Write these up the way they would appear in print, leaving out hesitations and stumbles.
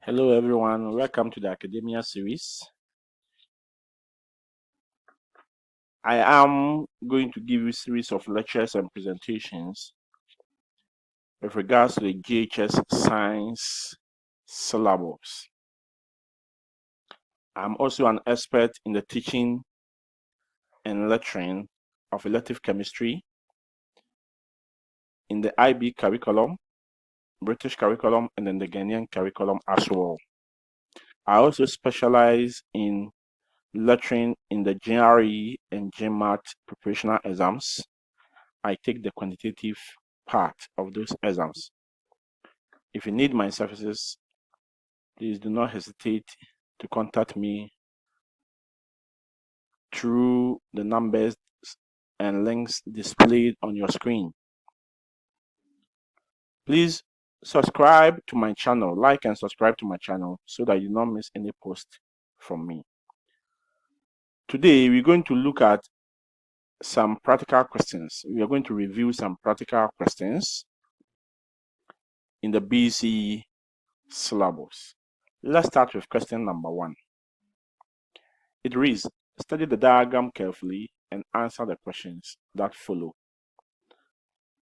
Hello everyone, welcome to the Academia series. I am going to give you a series of lectures and presentations with regards to the JHS Science syllabus. I'm also an expert in the teaching and lecturing of elective chemistry in the IB curriculum, British curriculum, and then the Ghanaian curriculum as well. I also specialize in lecturing in the GRE and GMAT preparational exams. I take the quantitative part of those exams. If you need my services, please do not hesitate to contact me through the numbers and links displayed on your screen. Please subscribe to my channel, like and subscribe to my channel so that you do not miss any post from me. Today, we're going to look at some practical questions. We are going to review some practical questions in the BECE syllabus. Let's start with question number 1. It reads, study the diagram carefully and answer the questions that follow.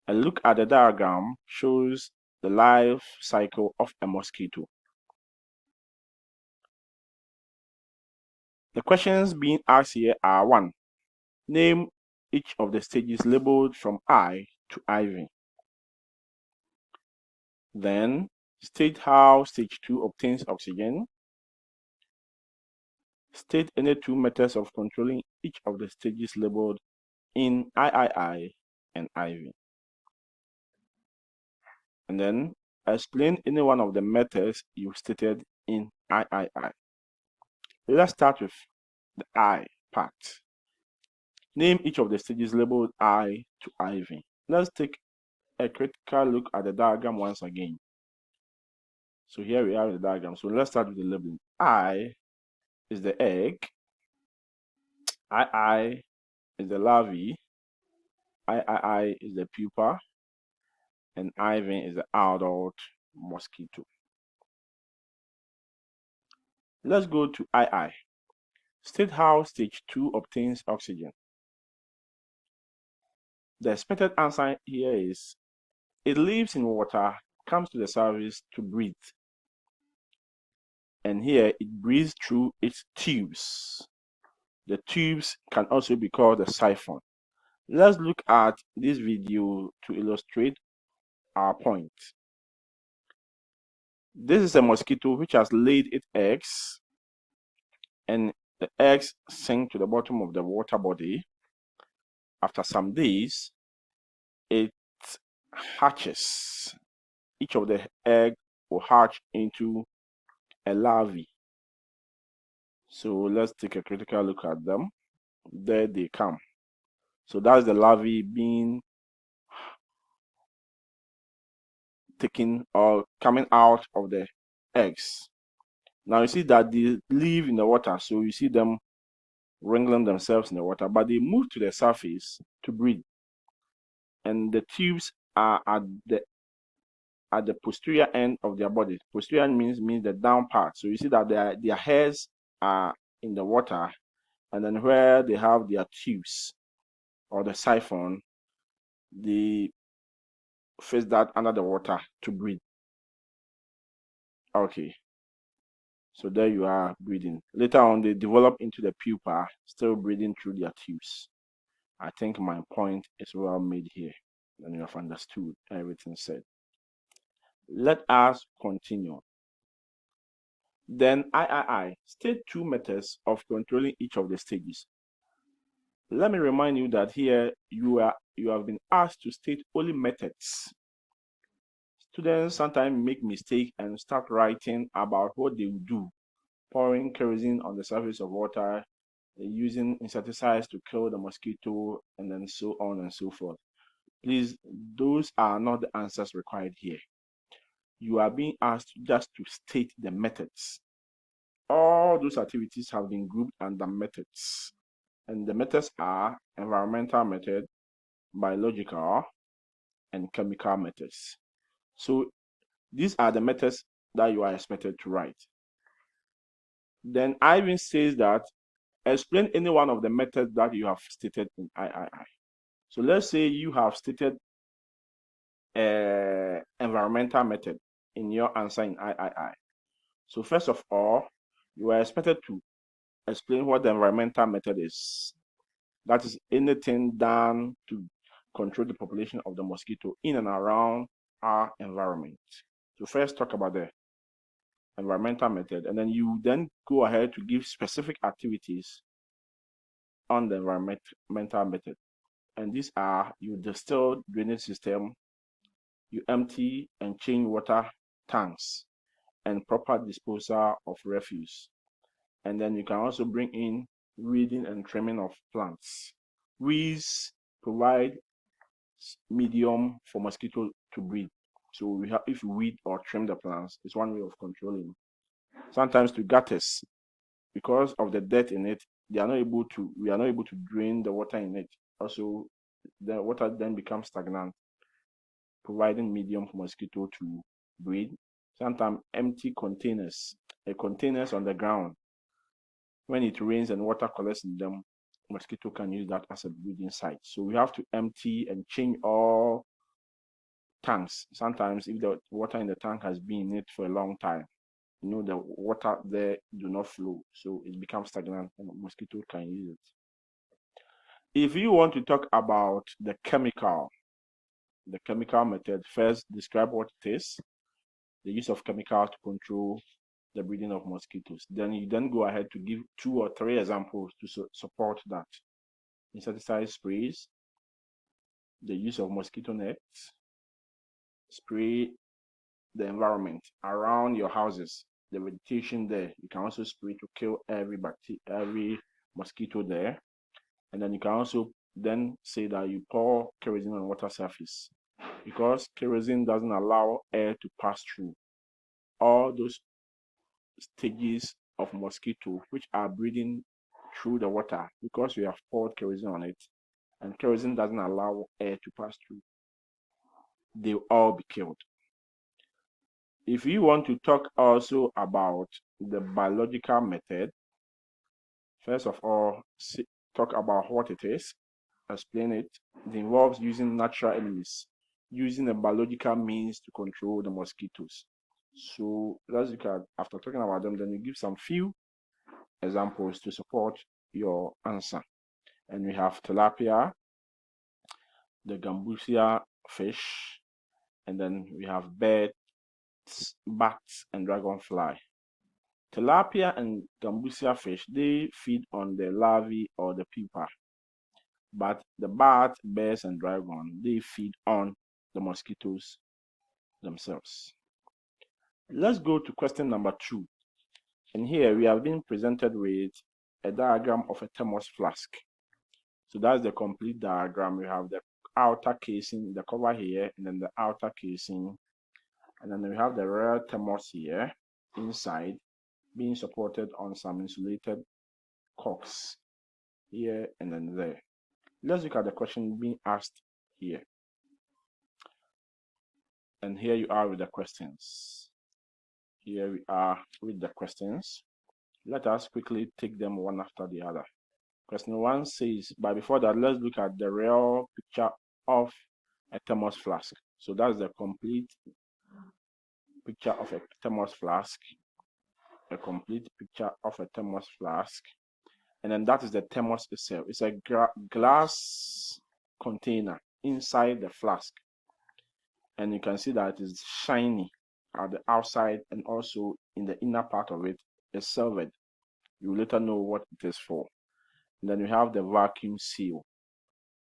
A look at the diagram shows the life cycle of a mosquito. The questions being asked here are 1. Name each of the stages labeled from I to IV. Then, state how stage 2 obtains oxygen. State any 2 methods of controlling each of the stages labeled in III and IV. And then, explain any one of the methods you stated in III. Let's start with the I part. Name each of the stages labeled I to IV. Let's take a critical look at the diagram once again. So here we are in the diagram. So let's start with the labeling. I is the egg. II is the larvae. III is the pupa. And IV is the adult mosquito. Let's go to II. State how stage 2 obtains oxygen. The expected answer here is it lives in water, comes to the surface to breathe. And here it breathes through its tubes. The tubes can also be called the siphon. Let's look at this video to illustrate our point. This is a mosquito which has laid its eggs, and the eggs sink to the bottom of the water body. After some days, it hatches. Each of the egg will hatch into a larvae. So let's take a critical look at them. There they come. So that's the larvae being taken or coming out of the eggs. Now you see that they live in the water, so you see them wriggling themselves in the water, but they move to the surface to breathe. And the tubes are at the posterior end of their body. Posterior means the down part. So you see that their hairs are in the water, and then where they have their tubes or the siphon, they face that under the water to breathe. Okay, so there you are breathing. Later on, they develop into the pupa, still breathing through their tubes. I think my point is well made here, and you have understood everything said. Let us continue. Then III, state 2 methods of controlling each of the stages. Let me remind you that here you have been asked to state only methods. Students sometimes make mistakes and start writing about what they will do, pouring kerosene on the surface of water, using insecticides to kill the mosquito, and then so on and so forth. Please, those are not the answers required here. You are being asked just to state the methods. All those activities have been grouped under methods. And the methods are environmental method, biological, and chemical methods. So these are the methods that you are expected to write. Then Ivan says that explain any one of the methods that you have stated in III. So let's say you have stated environmental method in your answer in III. So first of all, you are expected to explain what the environmental method is. That is anything done to control the population of the mosquito in and around our environment. So first talk about the environmental method, and then you then go ahead to give specific activities on the environmental method. And these are: you distill drainage system, you empty and change water tanks, and proper disposal of refuse. And then you can also bring in weeding and trimming of plants. Weeds provide medium for mosquito to breed. So we have, if you weed or trim the plants, it's one way of controlling. Sometimes to gutters, because of the dirt in it, we are not able to drain the water in it. Also, the water then becomes stagnant, providing medium for mosquito to breed. Sometimes empty containers, containers on the ground. When it rains and water collects in them, mosquito can use that as a breeding site. So we have to empty and change all tanks. Sometimes if the water in the tank has been in it for a long time, the water there do not flow, so it becomes stagnant and mosquito can use it. If you want to talk about the chemical method, first describe what it is, the use of chemicals to control the breeding of mosquitoes. Then you go ahead to give 2 or 3 examples to support that. Insecticide sprays, the use of mosquito nets, spray the environment around your houses, the vegetation there. You can also spray to kill every mosquito there. And then you can also then say that you pour kerosene on water surface, because kerosene doesn't allow air to pass through all those stages of mosquito which are breeding through the water, because we have poured kerosene on it, and kerosene doesn't allow air to pass through. They'll all be killed. If you want to talk also about the biological method, first of all, talk about what it is, explain it. It involves using natural enemies, using a biological means to control the mosquitoes. So let's look at, after talking about them, then you give some few examples to support your answer. And we have tilapia, the gambusia fish, and then we have birds, bats, and dragonfly. Tilapia and gambusia fish, they feed on the larvae or the pupa. But the bat, bears, and dragon, they feed on the mosquitoes themselves. Let's go to question number 2. And here we have been presented with a diagram of a thermos flask. So that's the complete diagram. We have the outer casing, the cover here, and then the outer casing. And then we have the real thermos here inside, being supported on some insulated corks here and then there. Let's look at the question being asked here. And here you are with the questions. Here we are with the questions. Let us quickly take them one after the other. Question 1 says, but before that, let's look at the real picture of a thermos flask. So that's the complete picture of a thermos flask. A complete picture of a thermos flask. And then that is the thermos itself. It's a glass container inside the flask. And you can see that it is shiny at the outside, and also in the inner part of it is silvered. You will later know what it is for. And then you have the vacuum seal.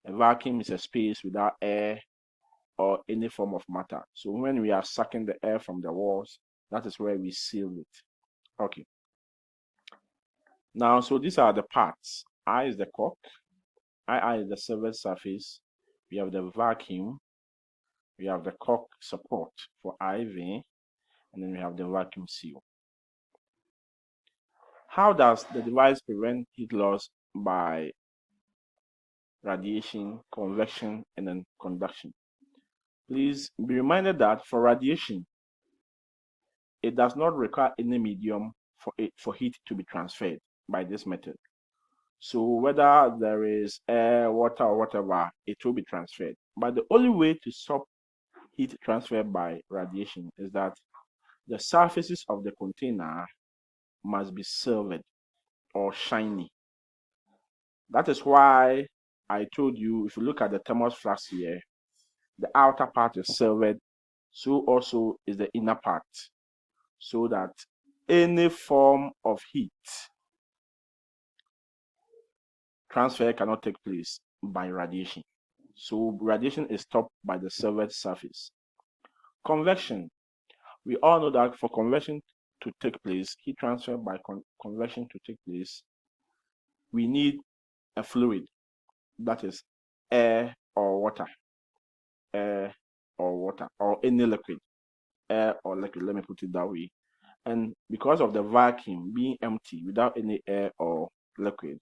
A vacuum is a space without air or any form of matter. So when we are sucking the air from the walls, that is where we seal it. Okay. Now, so these are the parts. I is the cork. I is the silver surface. We have the vacuum. We have the cork support for IV. And then we have the vacuum seal. How does the device prevent heat loss by radiation, convection, and then conduction? Please be reminded that for radiation, it does not require any medium for heat to be transferred by this method. So whether there is air, water, or whatever, it will be transferred. But the only way to stop heat transfer by radiation is that the surfaces of the container must be silvered or shiny. That is why I told you, if you look at the Thermos Flask here, the outer part is silvered, so also is the inner part, so that any form of heat transfer cannot take place by radiation. So radiation is stopped by the silvered surface. Convection. We all know that for convection to take place, heat transfer by convection to take place, we need a fluid, that is air or water, or any liquid, air or liquid, let me put it that way. And because of the vacuum being empty without any air or liquid,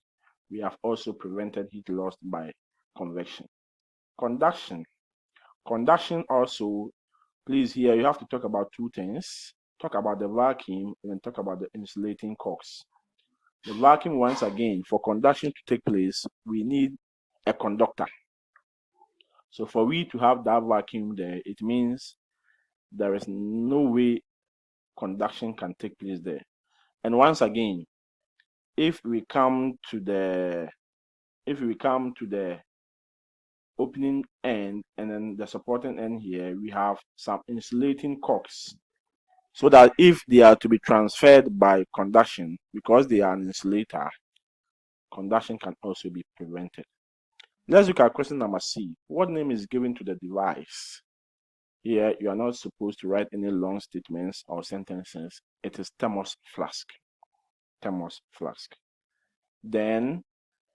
we have also prevented heat loss by convection. Conduction. Conduction also, please, here you have to talk about two things. Talk about the vacuum and then talk about the insulating corks. The vacuum, once again, for conduction to take place, we need a conductor. So for we to have that vacuum there, it means there is no way conduction can take place there. And once again, if we come to the opening end and then the supporting end here, we have some insulating corks, so that if they are to be transferred by conduction, because they are an insulator, conduction can also be prevented. Let's look at question number C. What name is given to the device? Here, you are not supposed to write any long statements or sentences. It is Thermos Flask. Thermos Flask. Then,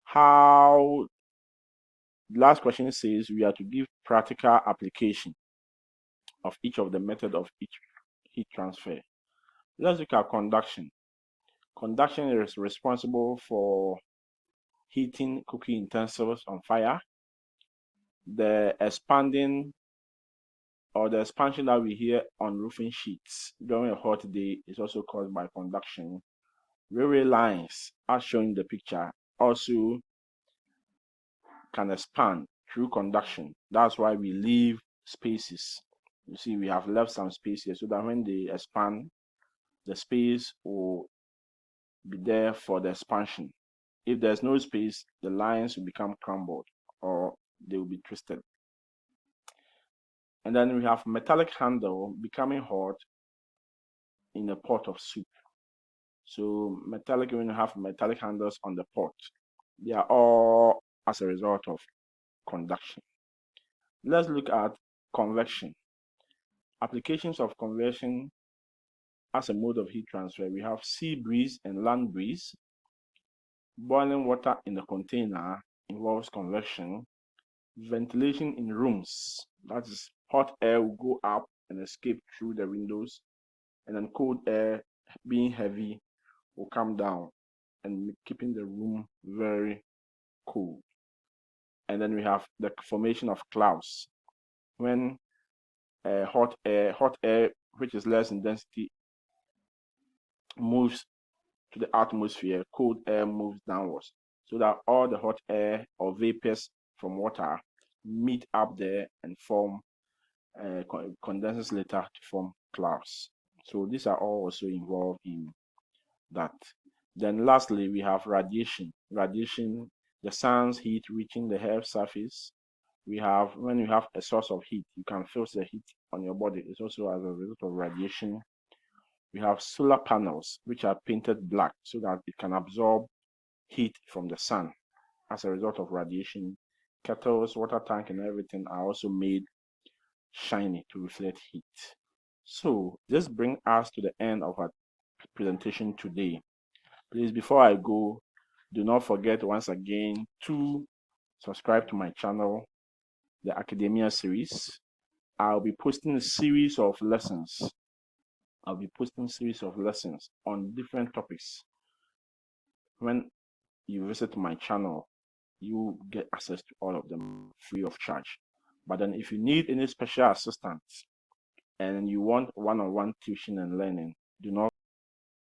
how, last question says we are to give practical application of each of the method of each heat transfer. Let's look at conduction. Conduction is responsible for heating cooking utensils on fire. The expanding or the expansion that we hear on roofing sheets during a hot day is also caused by conduction. Railway lines, as shown in the picture, also can expand through conduction. That's why we leave spaces. You see, we have left some space here so that when they expand, the space will be there for the expansion. If there's no space, the lines will become crumbled or they will be twisted. And then we have metallic handle becoming hot in a pot of soup. So metallic, when you have metallic handles on the pot, they are all as a result of conduction. Let's look at convection. Applications of convection as a mode of heat transfer. We have sea breeze and land breeze. Boiling water in the container involves convection. Ventilation in rooms, that is, hot air will go up and escape through the windows, and then cold air, being heavy, will come down and keeping the room very cool. And then we have the formation of clouds. When hot air which is less in density moves to the atmosphere, cold air moves downwards, so that all the hot air or vapors from water meet up there and form condenses later to form clouds. So these are all also involved in that. Then lastly, we have radiation. Radiation, the sun's heat reaching the Earth's surface. We have, when you have a source of heat, you can feel the heat on your body. It's also as a result of radiation. We have solar panels, which are painted black so that it can absorb heat from the sun as a result of radiation. Kettles, water tank, and everything are also made shiny to reflect heat. So this brings us to the end of our presentation today. Please, before I go, do not forget once again to subscribe to my channel, the Academia series. I'll be posting a series of lessons. I'll be posting series of lessons on different topics. When you visit my channel, you get access to all of them free of charge. But then if you need any special assistance and you want one-on-one tuition and learning, do not